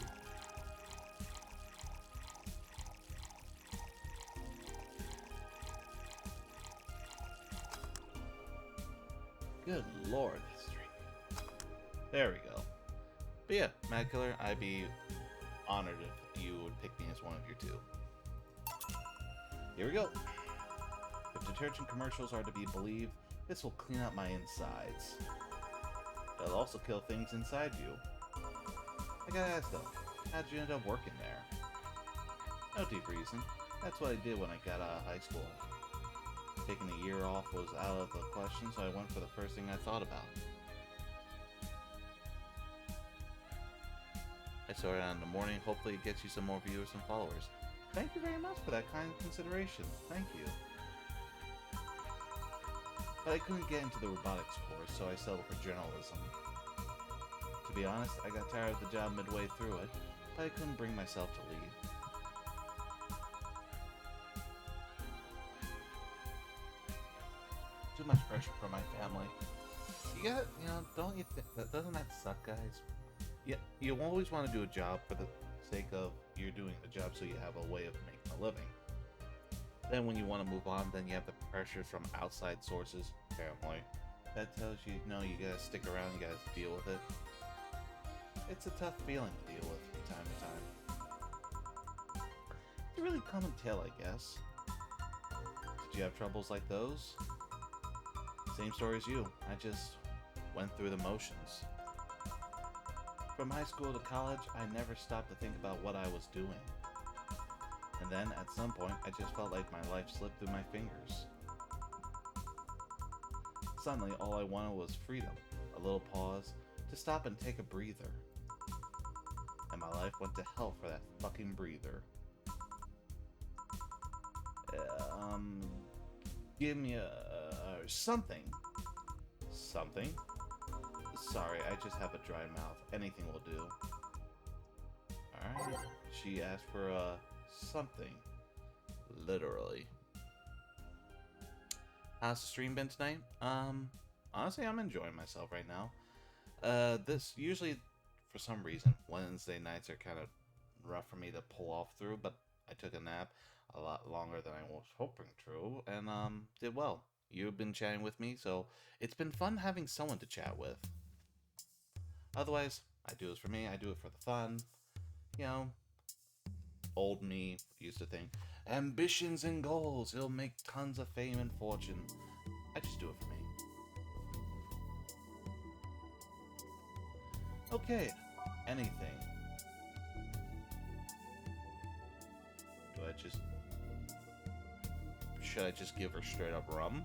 Good lord, this stream. There we go. But yeah, Mad Killer, I'd be honored if you would pick me as one of your two. Here we go. If detergent commercials are to be believed, this will clean up my insides. It'll also kill things inside you. I gotta ask though, how'd you end up working there? No deep reason. That's what I did when I got out of high school. Taking a year off was out of the question, so I went for the first thing I thought about. I started out in the morning. Hopefully it gets you some more viewers and followers. Thank you very much for that kind consideration. Thank you. But I couldn't get into the robotics course, so I settled for journalism. To be honest, I got tired of the job midway through it, but I couldn't bring myself to leave. Too much pressure from my family. Don't you think doesn't that suck, guys? Yeah, you always want to do a job for the sake of you're doing the job so you have a way of making a living. Then when you want to move on, then you have the pressures from outside sources, family. That tells you, you gotta stick around, you gotta deal with it. It's a tough feeling to deal with from time to time. It's a really common tale, I guess. Did you have troubles like those? Same story as you. I just went through the motions. From high school to college, I never stopped to think about what I was doing. And then, at some point, I just felt like my life slipped through my fingers. Suddenly, all I wanted was freedom, a little pause, to stop and take a breather. And my life went to hell for that fucking breather. Give me something. Something? Sorry, I just have a dry mouth. Anything will do. Alright. She asked for something. Literally. How's the stream been tonight? Honestly, I'm enjoying myself right now. This usually, for some reason, Wednesday nights are kind of rough for me to pull off through, but I took a nap a lot longer than I was hoping to, and did well. You've been chatting with me, so it's been fun having someone to chat with. Otherwise, I do this for me, I do it for the fun. Old me used to think, ambitions and goals, it'll make tons of fame and fortune. I just do it for me. Okay, anything. Should I just give her straight up rum?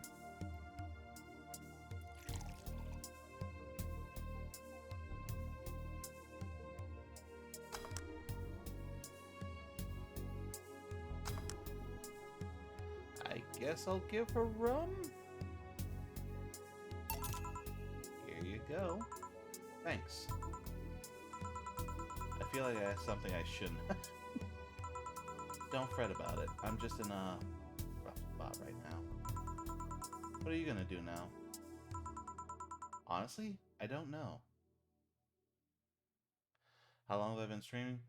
I guess I'll give her rum. Here you go. Thanks. I feel like I asked something I shouldn't. Don't fret about it. I'm just in a rough spot right now. What are you gonna do now? Honestly, I don't know. How long have I been streaming?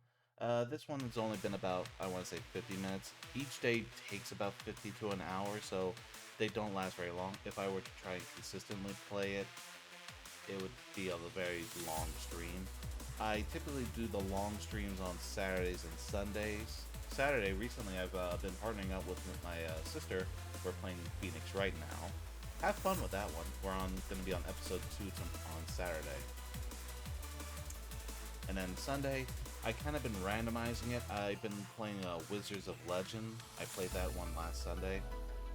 This one has only been about, I want to say 50 minutes. Each day takes about 50 to an hour, so they don't last very long. If I were to try and consistently play it, it would be a very long stream. I typically do the long streams on Saturdays and Sundays. Saturday, recently I've been partnering up with my sister. We're playing Phoenix right now. Have fun with that one. We're going to be on episode 2 on Saturday. And then Sunday, I kind of been randomizing it. I've been playing Wizards of Legend. I played that one last Sunday.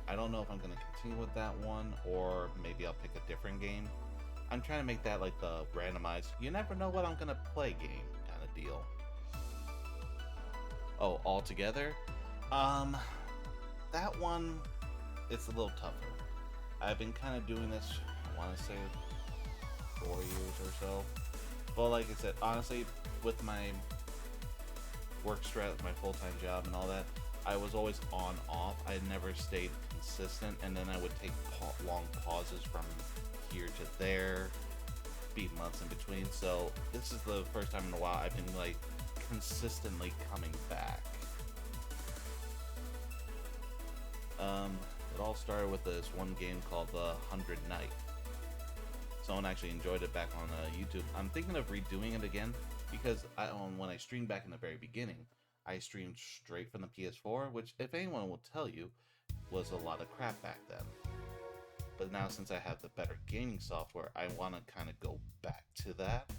I don't know if I'm going to continue with that one, or maybe I'll pick a different game. I'm trying to make that like the randomized, you never know what I'm going to play game kind of deal. Oh, all together? That one, it's a little tougher. I've been kind of doing this, I want to say, 4 years or so. But like I said, honestly, with my work strat, my full-time job and all that, I was always on-off. I never stayed consistent, and then I would take long pauses from here to there, be months in between. So this is the first time in a while I've been like consistently coming back. It all started with this one game called The 100 Night. Someone actually enjoyed it back on YouTube. I'm thinking of redoing it again because when I streamed back in the very beginning, I streamed straight from the PS4, which, if anyone will tell you, was a lot of crap back then. But now, since I have the better gaming software, I want to kind of go back to that.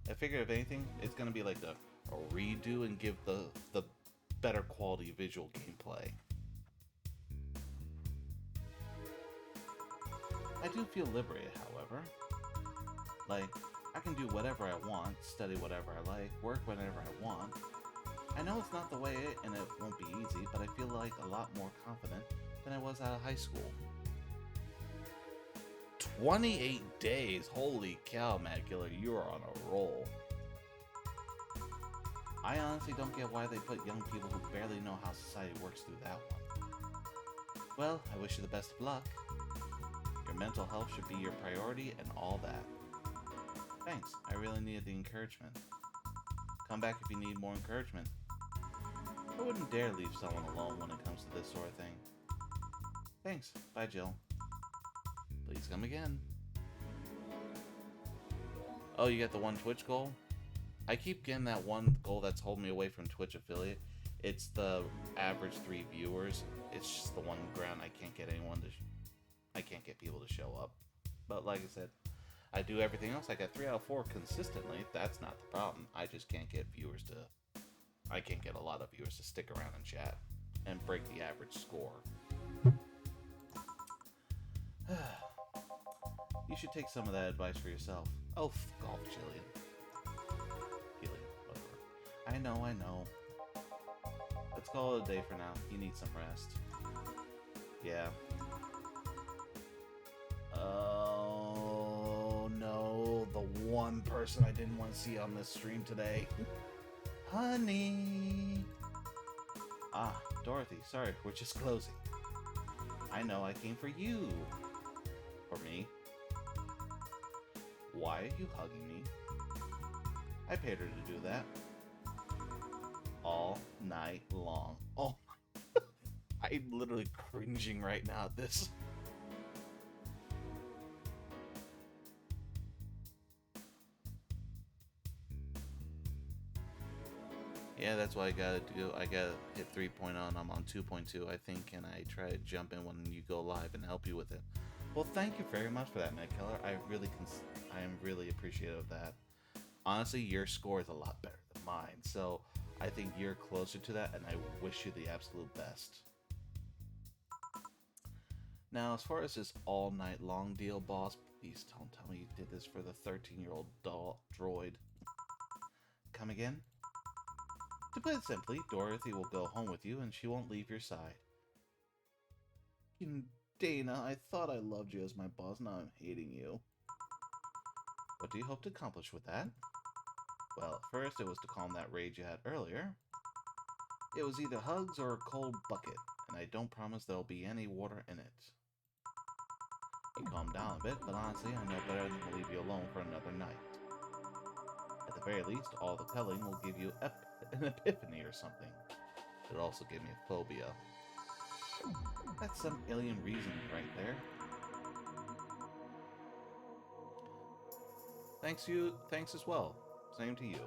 I figure, if anything, it's going to be like a redo and give the better quality visual gameplay. I do feel liberated, however. Like, I can do whatever I want, study whatever I like, work whenever I want. I know it's not the way and it won't be easy, but I feel like a lot more confident than I was out of high school. 28 days! Holy cow, Mad Killer, you are on a roll. I honestly don't get why they put young people who barely know how society works through that one. Well, I wish you the best of luck. Your mental health should be your priority and all that. Thanks, I really needed the encouragement. Come back if you need more encouragement. I wouldn't dare leave someone alone when it comes to this sort of thing. Thanks, bye Jill. Please come again. Oh, you got the one Twitch goal? I keep getting that one goal that's holding me away from Twitch affiliate. It's the average 3 viewers. It's just the one ground I can't get I can't get people to show up. But like I said, I do everything else. I got 3 out of 4 consistently. That's not the problem. I just can't get I can't get a lot of viewers to stick around and chat and break the average score. You should take some of that advice for yourself. Oh, golf, Jillian. Whatever. I know. Let's call it a day for now. You need some rest. Yeah. Oh no, the one person I didn't want to see on this stream today. Honey! Ah, Dorothy, sorry, we're just closing. I know, I came for you. For me. Why are you hugging me? I paid her to do that. All night long. Oh, I'm literally cringing right now at this. Yeah, that's what I gotta do. I gotta hit 3.0 and I'm on 2.2, I think. Can I try to jump in when you go live and help you with it? Well, thank you very much for that, Mad Killer. I am really appreciative of that. Honestly, your score is a lot better than mine, so I think you're closer to that, and I wish you the absolute best. Now, as far as this all-night-long deal, boss, please don't tell me you did this for the 13-year-old droid. Come again? To put it simply, Dorothy will go home with you, and she won't leave your side. Dana, I thought I loved you as my boss, now I'm hating you. What do you hope to accomplish with that? Well, first it was to calm that rage you had earlier. It was either hugs or a cold bucket, and I don't promise there'll be any water in it. You calm down a bit, but honestly, I know better than to leave you alone for another night. At the very least, all the telling will give you an epiphany or something. It'll also give me a phobia. That's some alien reasoning right there. Thanks as well. Same to you.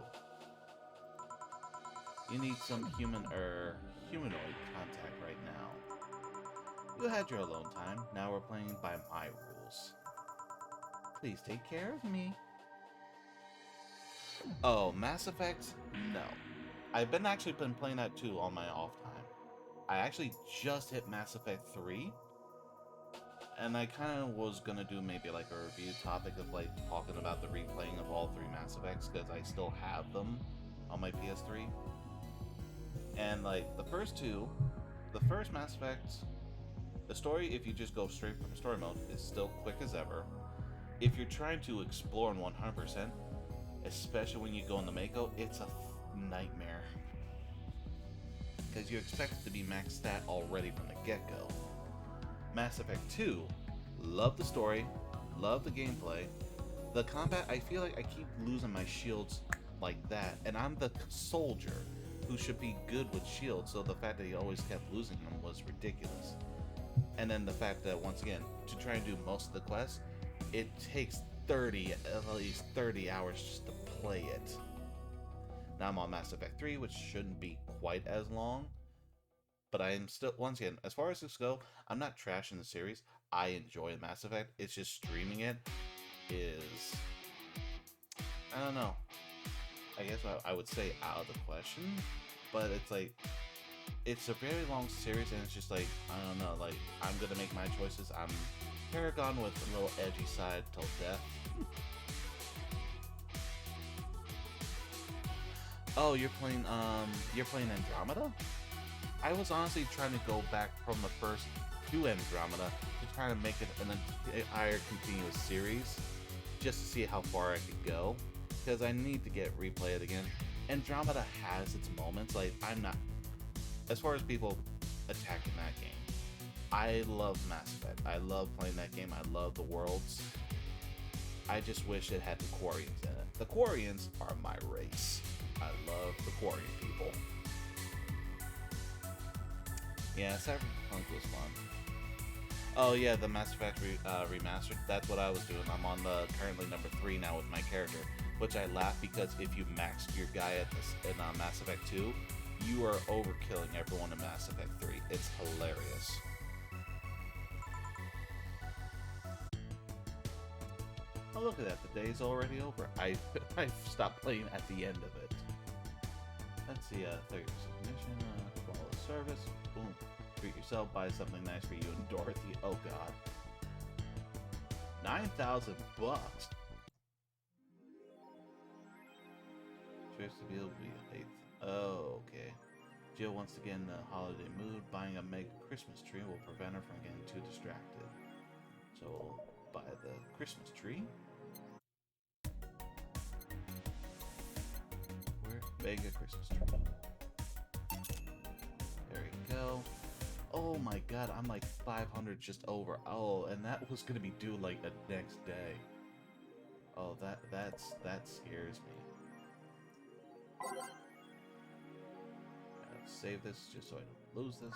You need some humanoid contact right now. You had your alone time, now we're playing by my rules. Please take care of me. Oh, Mass Effect? No. I've actually been playing that too on my off time. I actually just hit Mass Effect 3. And I kind of was going to do maybe like a review topic of like talking about the replaying of all 3 Mass Effects, because I still have them on my PS3. And like the first Mass Effect, the story, if you just go straight from story mode, is still quick as ever. If you're trying to explore in 100%, especially when you go in the Mako, it's a nightmare. Because you expect it to be max stat already from the get-go. Mass Effect 2, love the story, love the gameplay. The combat, I feel like I keep losing my shields like that, and I'm the soldier who should be good with shields, so the fact that he always kept losing them was ridiculous. And then the fact that, once again, to try and do most of the quests, it takes at least 30 hours just to play it. Now I'm on Mass Effect 3, which shouldn't be quite as long. But I am still, once again, as far as this go, I'm not trashing the series. I enjoy Mass Effect. It's just streaming it is, I don't know. I guess I would say out of the question. But it's like, it's a very long series, and it's just like, I don't know, like, I'm gonna make my choices. I'm Paragon with a little edgy side till death. Oh, you're playing Andromeda? I was honestly trying to go back from the first to Andromeda to try to make it an entire continuous series, just to see how far I could go, because I need to replay it again. Andromeda has its moments. Like, I'm not, as far as people attacking that game, I love Mass Effect. I love playing that game. I love the worlds. I just wish it had the Quarians in it. The Quarians are my race. I love the Quarian people. Yeah, Cyberpunk was fun. Oh yeah, the Mass Effect remastered. That's what I was doing. I'm on the currently number 3 now with my character, which I laugh because if you maxed your guy at this in Mass Effect 2, you are overkilling everyone in Mass Effect 3. It's hilarious. Oh, look at that. The day's already over. I stopped playing at the end of it. Let's see, 30% commission, follow the service. Boom. Treat yourself, buy something nice for you and Dorothy. Oh, God. 9,000 bucks. Trips to be able to be 8th. Oh, okay. Jill wants to get in the holiday mood. Buying a mega Christmas tree will prevent her from getting too distracted. So we'll buy the Christmas tree. Where? Mega Christmas tree. There you go. Oh my god, I'm like 500 just over. Oh, and that was gonna be due like the next day. Oh, that scares me. Save this just so I don't lose this.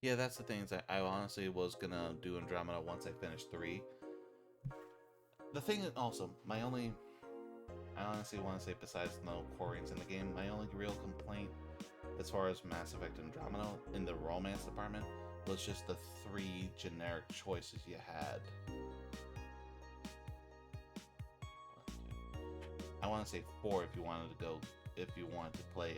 Yeah, that's the things I honestly was gonna do Andromeda once I finished 3. The thing is also, I honestly want to say, besides no Quarians in the game, my only real complaint as far as Mass Effect Andromeda in the romance department was just the 3 generic choices you had. I want to say 4 if you wanted to go, if you want to play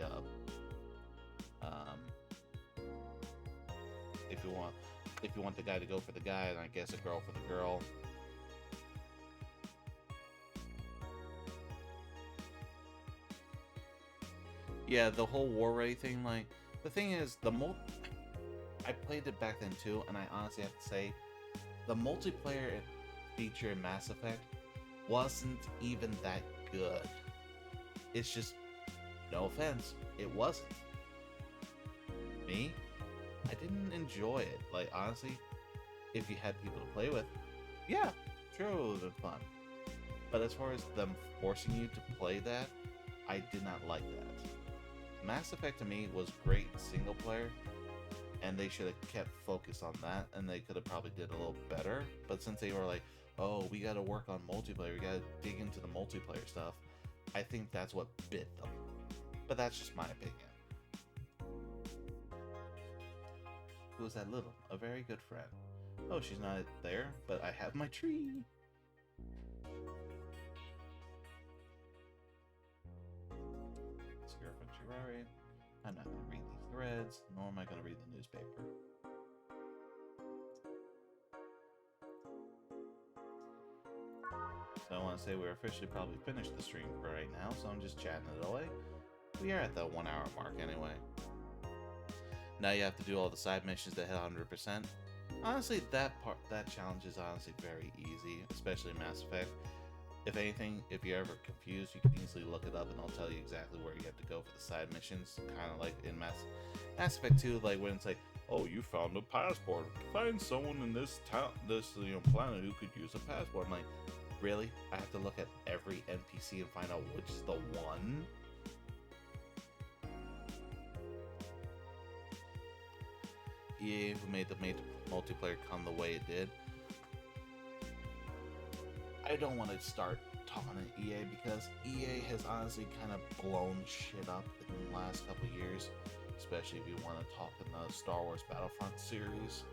if you want the guy to go for the guy, and I guess a girl for the girl. Yeah, the whole war ready thing, like, the thing is, I played it back then too, and I honestly have to say, the multiplayer feature in Mass Effect wasn't even that good. It's just, no offense, it wasn't. Me, I didn't enjoy it. Like, honestly, if you had people to play with, yeah, sure, it would have been fun. But as far as them forcing you to play that, I did not like that. Mass Effect to me was great single player, and they should have kept focus on that, and they could have probably did a little better. But since they were like, oh, we got to work on multiplayer, we got to dig into the multiplayer stuff, I think that's what bit them. But that's just my opinion. Who is that little? A very good friend. Oh, she's not there, but I have my tree. I'm not going to read these threads, nor am I going to read the newspaper. So I want to say we're officially probably finished the stream for right now, so I'm just chatting it away. We are at the 1 hour mark anyway. Now you have to do all the side missions to hit 100%. Honestly, that challenge is honestly very easy, especially in Mass Effect. If anything, if you're ever confused, you can easily look it up and it'll tell you exactly where you have to go for the side missions. Kind of like in Mass Effect 2, like when it's like, oh, you found a passport. Find someone in this town, planet who could use a passport. I'm like, really? I have to look at every NPC and find out which is the one? EA who made the multiplayer come the way it did. I don't want to start talking to EA because EA has honestly kind of blown shit up in the last couple years, especially if you want to talk in the Star Wars Battlefront series.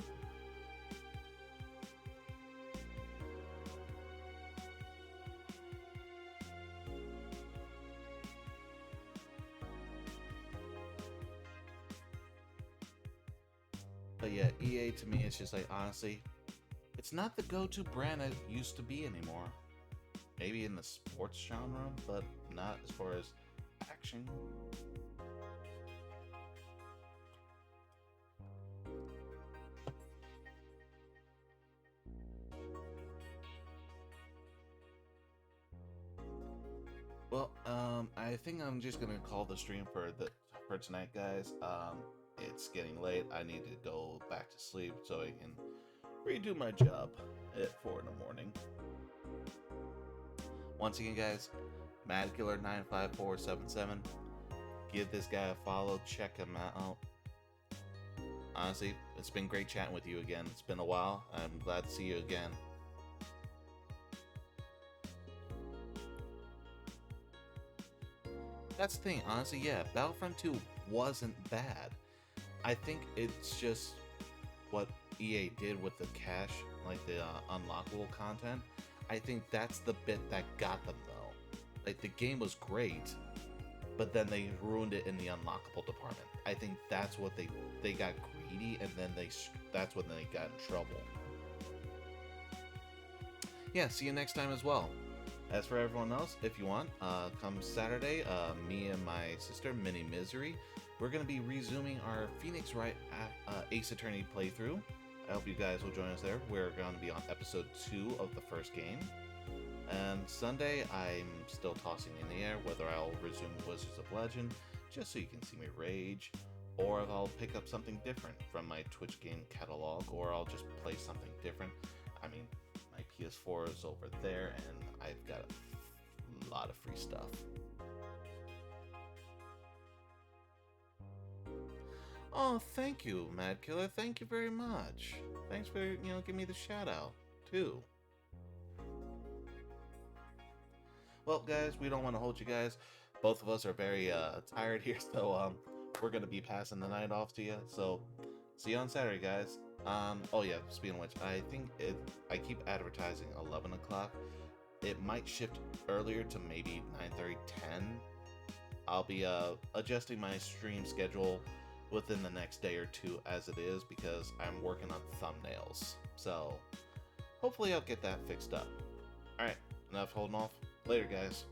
But yeah, EA to me is just like, honestly, it's not the go-to brand it used to be anymore. Maybe in the sports genre, but not as far as action. Well, I think I'm just gonna call the stream for tonight, guys. It's getting late. I need to go back to sleep so I can redo my job at 4 in the morning. Once again, guys, MadKiller95477. Give this guy a follow. Check him out. Honestly, it's been great chatting with you again. It's been a while. I'm glad to see you again. That's the thing, honestly, yeah, Battlefront 2 wasn't bad. I think it's just what EA did with the cash, like the unlockable content. I think that's the bit that got them, though. Like, the game was great, but then they ruined it in the unlockable department. I think that's what they got greedy, and then that's when they got in trouble. Yeah, see you next time as well. As for everyone else, if you want, come Saturday, me and my sister, Mini Misery, we're going to be resuming our Phoenix Wright Ace Attorney playthrough. I hope you guys will join us there. We're going to be on episode 2 of the first game. And Sunday, I'm still tossing in the air whether I'll resume Wizards of Legend, just so you can see me rage, or if I'll pick up something different from my Twitch game catalog, or I'll just play something different. I mean, my PS4 is over there, and I've got a lot of free stuff. Oh, thank you, Mad Killer. Thank you very much. Thanks for, giving me the shout out, too. Well, guys, we don't want to hold you guys. Both of us are very tired here, so we're going to be passing the night off to you. So, see you on Saturday, guys. Oh yeah, speaking of which, I think I keep advertising 11 o'clock. It might shift earlier to maybe 9:30, 10. I'll be adjusting my stream schedule within the next day or two as it is, because I'm working on thumbnails. So, hopefully I'll get that fixed up. Alright, enough holding off. Later, guys.